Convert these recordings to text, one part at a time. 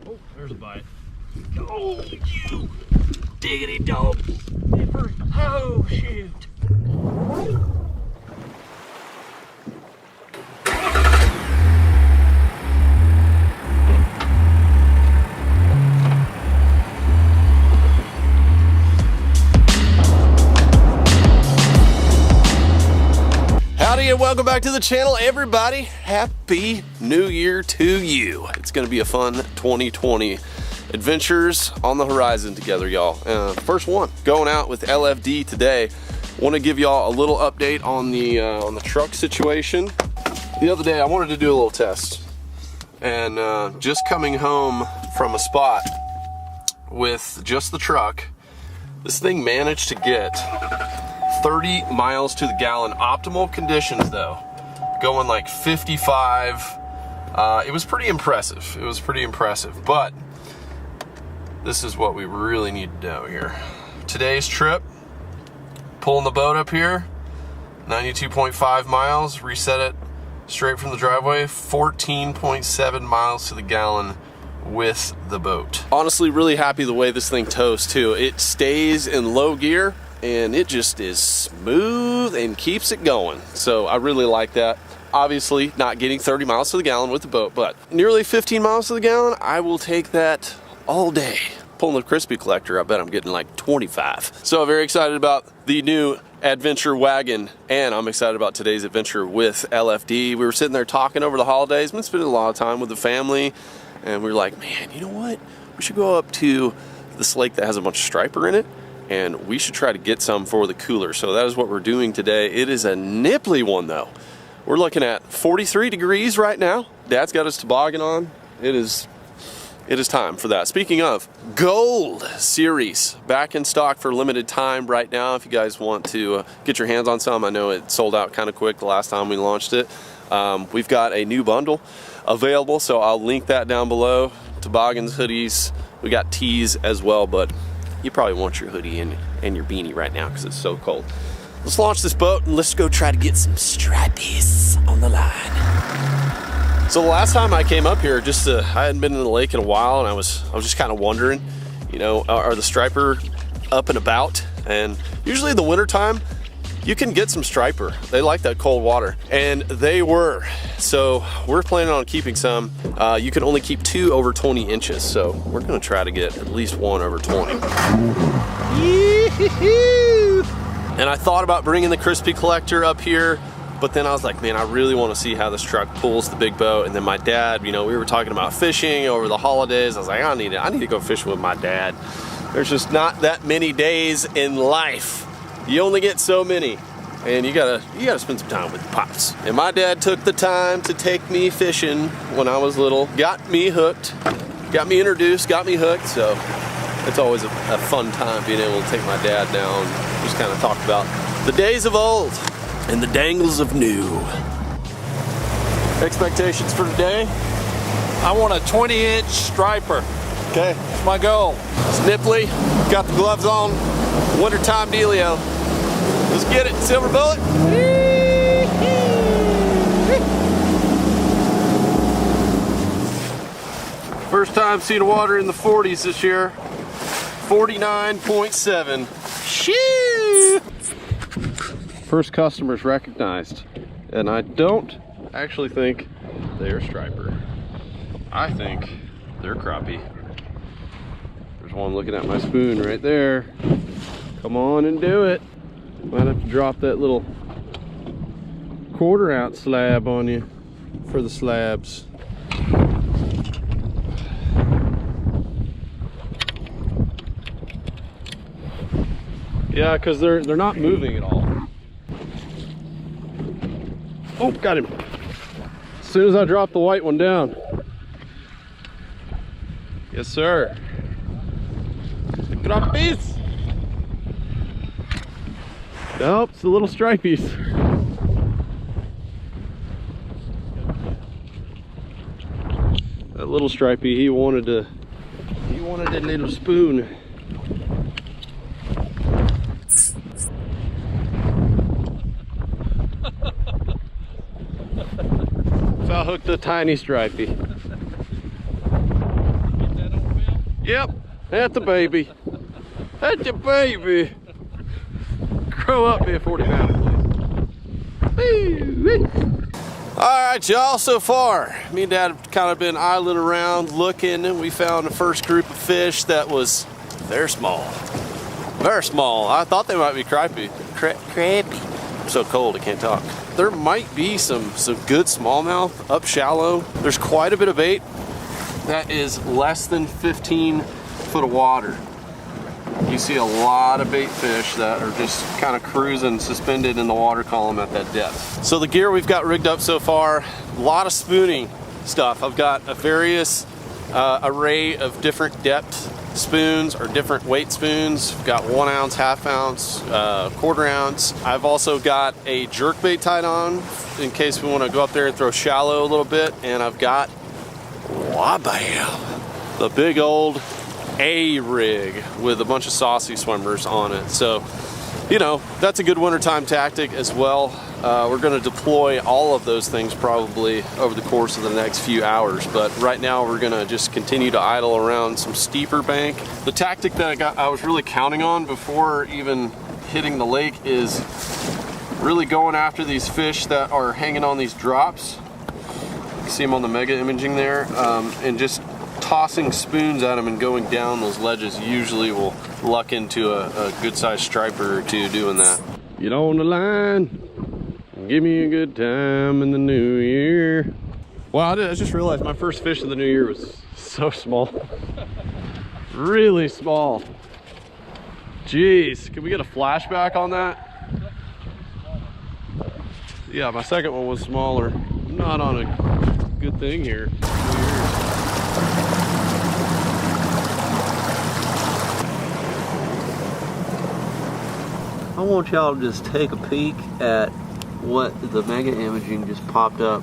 Oh, there's a bite. Oh, you diggity dog. Dipper. Oh, shoot. Howdy and welcome back to the channel, everybody. Happy New Year to you. It's gonna be a fun 2020. Adventures on the horizon together, y'all. First one, going out with LFD today. Want to give y'all a little update on the truck situation. The other day, I wanted to do a little test, and just coming home from a spot with just the truck, this thing managed to get 30 miles to the gallon. Optimal conditions though, going like 55. It was pretty impressive. But this is what we really need to know here. Today's trip, pulling the boat up here, 92.5 miles, reset it straight from the driveway, 14.7 miles to the gallon with the boat. Honestly, really happy the way this thing tows too. It stays in low gear and it just is smooth and keeps it going. So I really like that. Obviously not getting 30 miles to the gallon with the boat, but nearly 15 miles to the gallon, I will take that all day. Pulling the crispy collector, I bet I'm getting like 25. So very excited about the new adventure wagon, and I'm excited about today's adventure with LFD. We were sitting there talking over the holidays, been spending a lot of time with the family, and we were like, man, you know what? We should go up to this lake that has a bunch of striper in it, and we should try to get some for the cooler. So that is what we're doing today. It is a nipply one though. We're looking at 43 degrees right now. Dad's got his toboggan on. It is time for that. Speaking of, Gold Series back in stock for limited time right now. If you guys want to get your hands on some, I know it sold out kind of quick the last time we launched it. We've got a new bundle available, so I'll link that down below. Toboggans, hoodies, we got tees as well, but you probably want your hoodie and your beanie right now because it's so cold. Let's launch this boat and let's go try to get some stripies on the line. So the last time I came up here, I hadn't been in the lake in a while, and I was just kind of wondering, you know, are the striper up and about? And usually in the wintertime, you can get some striper. They like that cold water, and they were. So we're planning on keeping some. You can only keep 2 over 20 inches, so we're gonna try to get at least 1 over 20. And I thought about bringing the crispy collector up here, but then I was like, man, I really want to see how this truck pulls the big boat. And then my dad, you know, we were talking about fishing over the holidays. I was like, I need to go fishing with my dad. There's just not that many days in life. You only get so many, and you gotta spend some time with the pops. And my dad took the time to take me fishing when I was little, got me hooked, got me introduced, got me hooked. So it's always a fun time being able to take my dad down and just kind of talk about the days of old and the dangles of new. Expectations for today? I want a 20-inch striper. Okay. That's my goal. It's nipply, got the gloves on, wintertime dealio. Let's get it, silver bullet. First time seeing water in the 40s this year. 49.7. Shoo! First customers recognized, and I don't actually think they're striper. I think they're crappie. There's one looking at my spoon right there. Come on and do it. Might have to drop that little 1/4 ounce slab on you for the slabs. Yeah, because they're not moving at all. Oh, got him. As soon as I drop the white one down. Yes, sir. Crappies. Nope, it's the little stripies. That little stripey, he wanted a little spoon. So I hooked a tiny stripey. Yep, that's a baby. That's a baby. Grow up, be a 40 pounder, please. All right, y'all, so far, me and Dad have kind of been idling around looking, and we found the first group of fish that was very small. Very small. I thought they might be crappie. I'm so cold, I can't talk. There might be some good smallmouth up shallow. There's quite a bit of bait that is less than 15 foot of water. You see a lot of bait fish that are just kind of cruising, suspended in the water column at that depth. So the gear we've got rigged up so far, a lot of spooning stuff. I've got a various array of different depth spoons or different weight spoons. I've got 1 ounce, half ounce, quarter ounce. I've also got a jerkbait tied on in case we want to go up there and throw shallow a little bit. And I've got, wabam, the big old A-rig with a bunch of saucy swimmers on it. So, you know, that's a good wintertime tactic as well. We're going to deploy all of those things probably over the course of the next few hours, but right now we're going to just continue to idle around some steeper bank. The tactic that I was really counting on before even hitting the lake is really going after these fish that are hanging on these drops. You can see them on the mega imaging there, and just tossing spoons at them and going down those ledges usually will luck into a good sized striper or two doing that. Get on the line. Give me a good time in the new year. Wow, I just realized my first fish of the new year was so small. Really small. Jeez, can we get a flashback on that? Yeah, my second one was smaller. I'm not on a good thing here. I want y'all to just take a peek at what the mega imaging just popped up.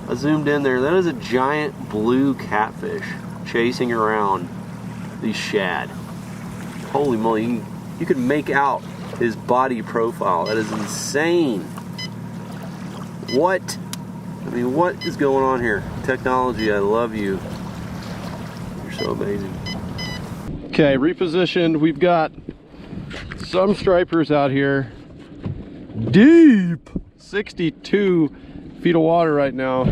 I zoomed in there. That is a giant blue catfish chasing around these shad. Holy moly, you can make out his body profile. That is insane. What? I mean, what is going on here? Technology, I love you. You're so amazing. Okay, repositioned. We've got some stripers out here. Deep! 62 feet of water right now.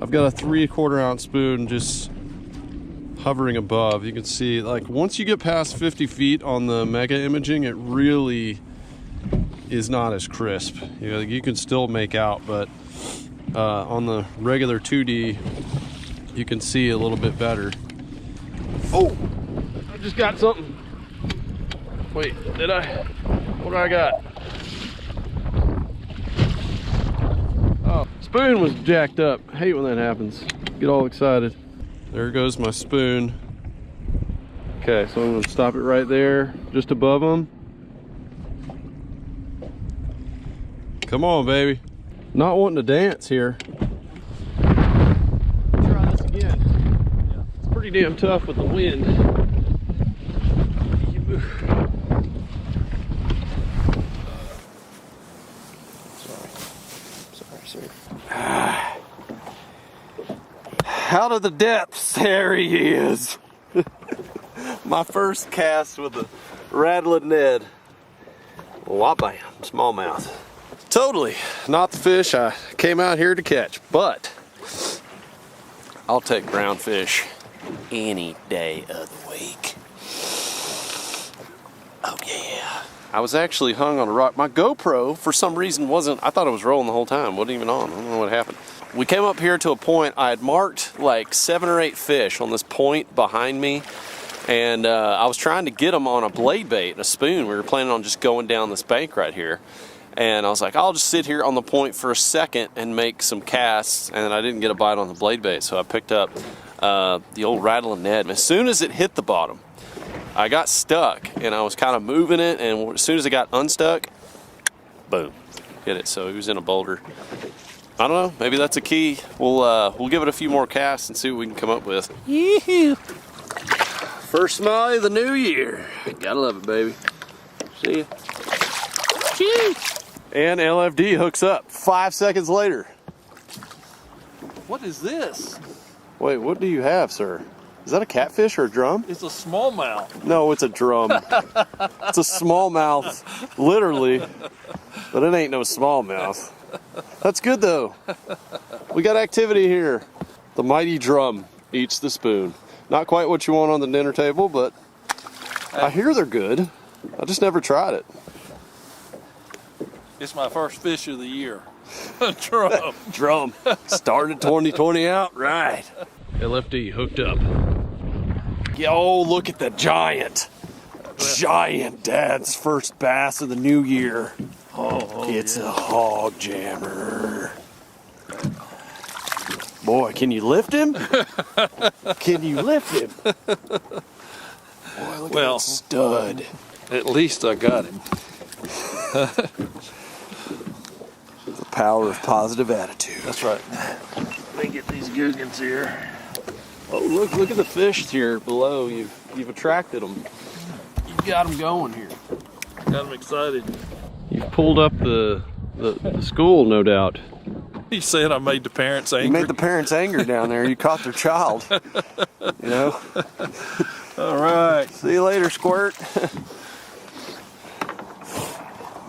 I've got a 3/4 ounce spoon just hovering above. You can see, like, once you get past 50 feet on the mega imaging, it really is not as crisp. You know, you can still make out, but on the regular 2D, you can see a little bit better. Oh, I just got something. Wait, did I? What do I got? Oh, spoon was jacked up. I hate when that happens. Get all excited. There goes my spoon. Okay, so I'm gonna stop it right there, just above them. Come on, baby. Not wanting to dance here. Try this again. It's pretty damn tough with the wind. Sorry. Out of the depths, there he is. My first cast with the rattling Ned. Wabam, smallmouth. Totally not the fish I came out here to catch, but I'll take brown fish any day of the week. Oh yeah. I was actually hung on a rock. My GoPro, for some reason, wasn't, I thought it was rolling the whole time. Wasn't even on. I don't know what happened. We came up here to a point. I had marked like 7 or 8 fish on this point behind me. And I was trying to get them on a blade bait and a spoon. We were planning on just going down this bank right here. And I was like, I'll just sit here on the point for a second and make some casts. And I didn't get a bite on the blade bait. So I picked up the old rattling Ned. And as soon as it hit the bottom, I got stuck and I was kind of moving it, and as soon as it got unstuck, boom, hit it. So he was in a boulder. I don't know, maybe that's a key. We'll give it a few more casts and see what we can come up with. Yee-hoo. First smiley of the new year. Gotta love it, baby. See ya. Cheers. And LFD hooks up 5 seconds later. What is this? Wait, what do you have, sir? Is that a catfish or a drum? It's a smallmouth. No, it's a drum. It's a smallmouth, literally, but it ain't no smallmouth. That's good though. We got activity here. The mighty drum eats the spoon. Not quite what you want on the dinner table, but I hear they're good. I just never tried it. It's my first fish of the year. Drum. Drum. Started 2020 out right. LFD hooked up. Yo, look at the giant. Giant Dad's first bass of the new year. Oh, It's a hog jammer. Boy, can you lift him? Can you lift him? Boy, look at that stud. At least I got him. The power of positive attitude. That's right. Let me get these googans here. Oh, look at the fish here below. You've attracted them. You've got them going here. Got them excited. You've pulled up the school, no doubt. You said I made the parents angry. You made the parents angry down there. You caught their child. You know? All right. See you later, Squirt.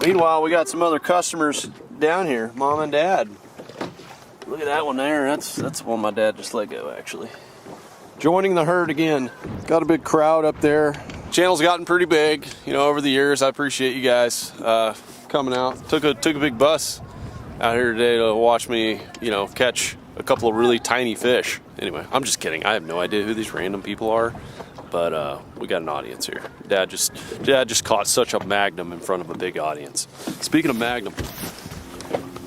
Meanwhile, we got some other customers down here, Mom and Dad. Look at that one there. That's the one my dad just let go, actually. Joining the herd again. Got a big crowd up there. Channel's gotten pretty big, you know, over the years. I appreciate you guys coming out. Took a big bus out here today to watch me, you know, catch a couple of really tiny fish. Anyway, I'm just kidding. I have no idea who these random people are, but we got an audience here. Dad just caught such a magnum in front of a big audience. Speaking of magnum,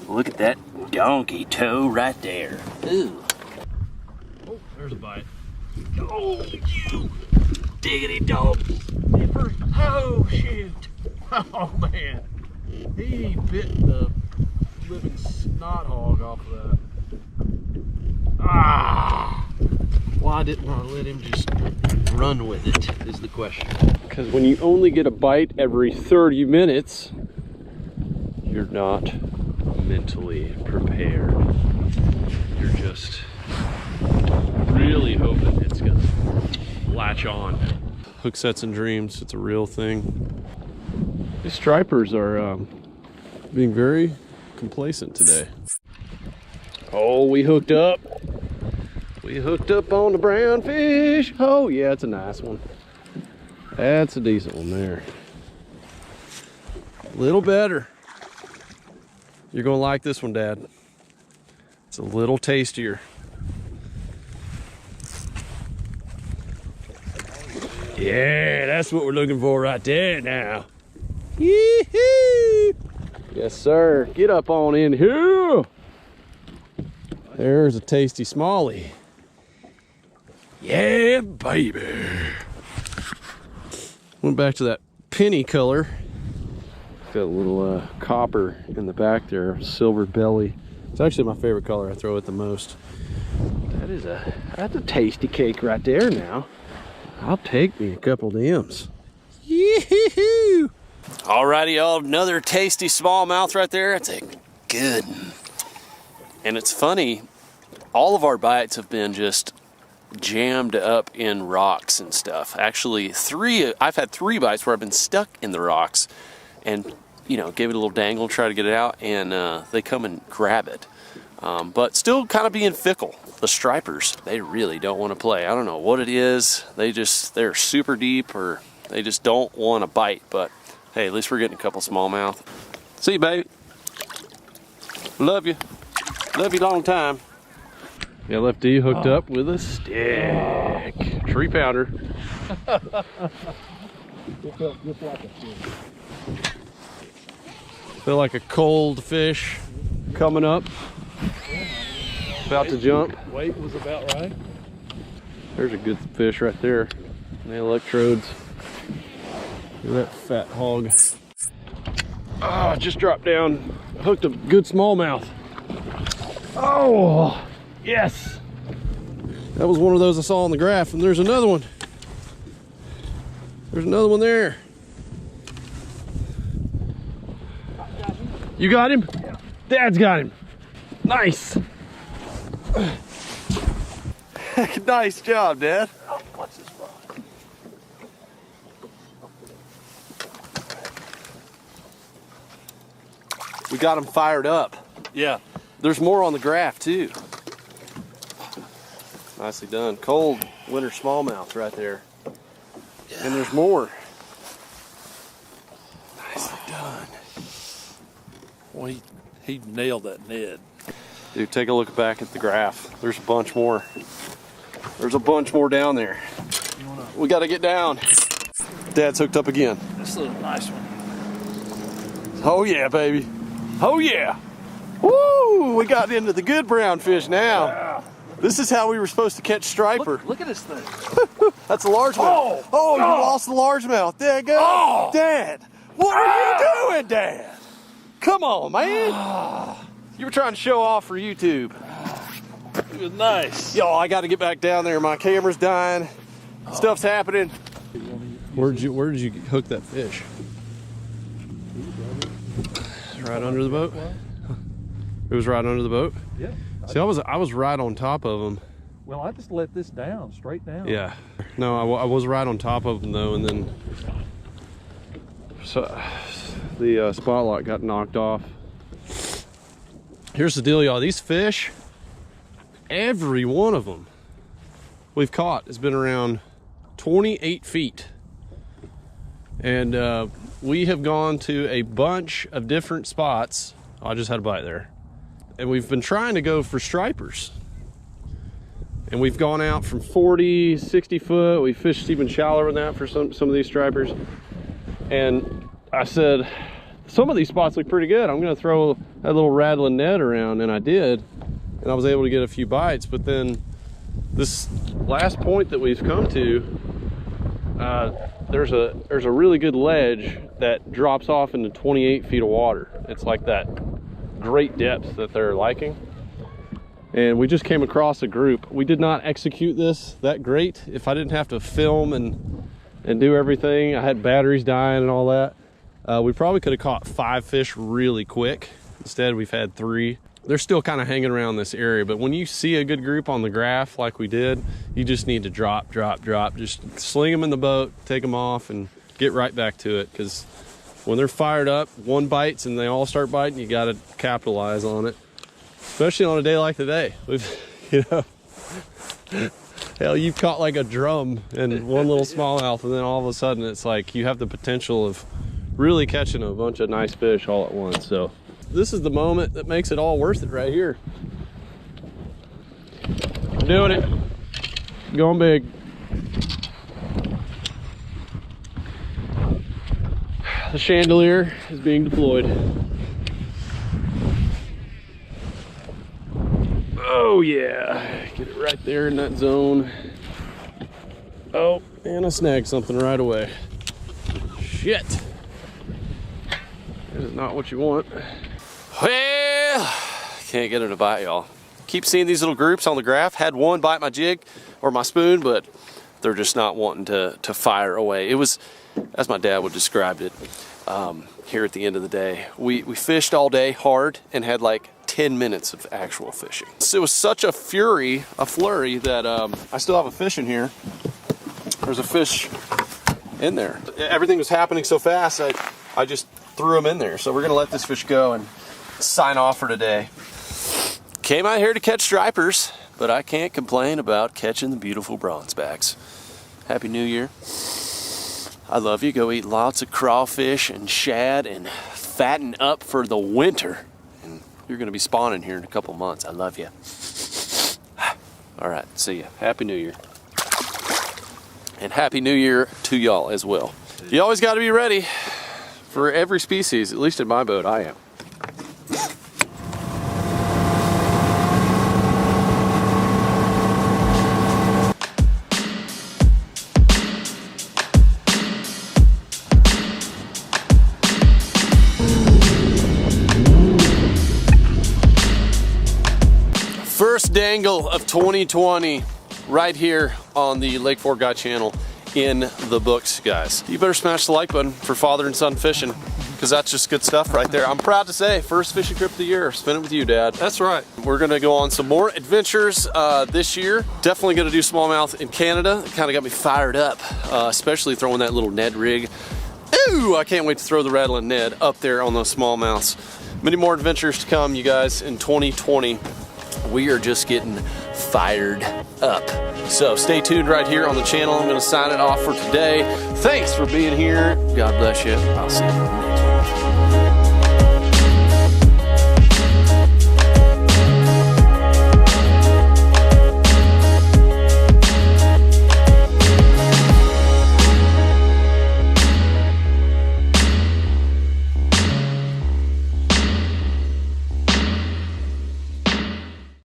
look at that donkey toe right there. Ooh. Oh, there's a bite. Oh, you diggity dog. Oh, shoot. Oh, man. He bit the living snot hog off of that. Ah! Why didn't I let him just run with it, is the question. Because when you only get a bite every 30 minutes, you're not mentally prepared. You're just really hoping it's gonna latch on. Hook sets and dreams, it's a real thing. These stripers are being very complacent today. Oh, we hooked up. We hooked up on the brown fish. Oh yeah, it's a nice one. That's a decent one there. A little better. You're gonna like this one, Dad. It's a little tastier. Yeah, that's what we're looking for right there now. Yee-hoo! Yes, sir. Get up on in here. There's a tasty smallie. Yeah, baby. Went back to that penny color. Got a little copper in the back there, silver belly. It's actually my favorite color. I throw it the most. That's a tasty cake right there now. I'll take me a couple of them's. Yee-hoo! Alrighty, y'all, another tasty smallmouth right there. It's a good one. And it's funny, all of our bites have been just jammed up in rocks and stuff. Actually, I've had 3 bites where I've been stuck in the rocks and, you know, gave it a little dangle, try to get it out, and they come and grab it. But still kind of being fickle. The stripers, they really don't want to play. I don't know what it is. They're super deep, or they just don't want to bite. But hey, at least we're getting a couple smallmouth. See you, baby. Love you. Love you long time. LFD hooked up with a stick. 3 pounder. Feel like a cold fish coming up. About to jump. Weight was about right. There's a good fish right there. The electrodes. Look at that fat hog. Oh, just dropped down. Hooked a good smallmouth. Oh, yes. That was one of those I saw on the graph, and there's another one. There's another one there. You got him? Nice job, Dad. Oh, what's this rod? We got them fired up. Yeah. There's more on the graph too. Nicely done. Cold winter smallmouth right there. Yeah. And there's more. Nicely done. Well, he nailed that Ned. Dude, take a look back at the graph. There's a bunch more. There's a bunch more down there. We got to get down. Dad's hooked up again. This is a nice one. Oh yeah, baby. Oh yeah. Woo! We got into the good brown fish now. Yeah. This is how we were supposed to catch striper. Look at this thing. That's a largemouth. Oh, you lost the largemouth. Dad, go. Oh. Dad, what are you doing, Dad? Come on, man. You were trying to show off for YouTube. It was nice. Yo, I got to get back down there. My camera's dying. Stuff's happening. Where did you hook that fish? Right under the boat. It was right under the boat. Yeah. See, I was right on top of him. Well, I just let this down, straight down. Yeah. No, I was right on top of him though, and then so the spotlight got knocked off. Here's the deal, y'all. These fish, every one of them we've caught has been around 28 feet. And we have gone to a bunch of different spots. Oh, I just had a bite there. And we've been trying to go for stripers. And we've gone out from 40, 60 foot. We fished even shallower than that for some of these stripers. And I said, some of these spots look pretty good. I'm gonna throw that little rattling net around, and I did. And I was able to get a few bites, but then this last point that we've come to, there's a really good ledge that drops off into 28 feet of water. It's like that great depth that they're liking. And we just came across a group. We did not execute this that great. If I didn't have to film and do everything, I had batteries dying and all that, we probably could have caught 5 fish really quick. Instead, we've had 3. They're still kind of hanging around this area, but when you see a good group on the graph like we did, you just need to drop. Just sling them in the boat, take them off, and get right back to it. Because when they're fired up, one bites and they all start biting, you got to capitalize on it. Especially on a day like today. Hell, you've caught like a drum and one little smallmouth, and then all of a sudden it's like you have the potential of really catching a bunch of nice fish all at once. So this is the moment that makes it all worth it right here. We're doing it. Going big. The chandelier is being deployed. Oh yeah, get it right there in that zone. Oh, and I snagged something right away. Shit. That is not what you want. Well, can't get it to bite, y'all. Keep seeing these little groups on the graph. Had one bite my jig or my spoon, but they're just not wanting to fire away. It was, as my dad would describe it, here at the end of the day, we fished all day hard and had like 10 minutes of actual fishing. So it was such a flurry that I still have a fish in here. There's a fish in there. Everything was happening so fast, I just threw him in there. So we're gonna let this fish go and sign off for today. Came out here to catch stripers, but I can't complain about catching the beautiful bronzebacks. Happy New Year. I love you. Go eat lots of crawfish and shad and fatten up for the winter. And you're gonna be spawning here in a couple months. I love you. All right, see ya. Happy New Year. And Happy New Year to y'all as well. You always gotta be ready for every species, at least in my boat, I am. First dangle of 2020 right here on the Lake Fork Guy channel in the books, guys. You better smash the like button for father and son fishing. because that's just good stuff right there. I'm proud to say, first fishing trip of the year, spend it with you, Dad. That's right. We're gonna go on some more adventures this year. Definitely gonna do smallmouth in Canada. It kind of got me fired up, especially throwing that little Ned rig. Ooh, I can't wait to throw the rattling Ned up there on those smallmouths. Many more adventures to come, you guys, in 2020. We are just getting fired up. So stay tuned right here on the channel. I'm gonna sign it off for today. Thanks for being here. God bless you. I'll see you next one.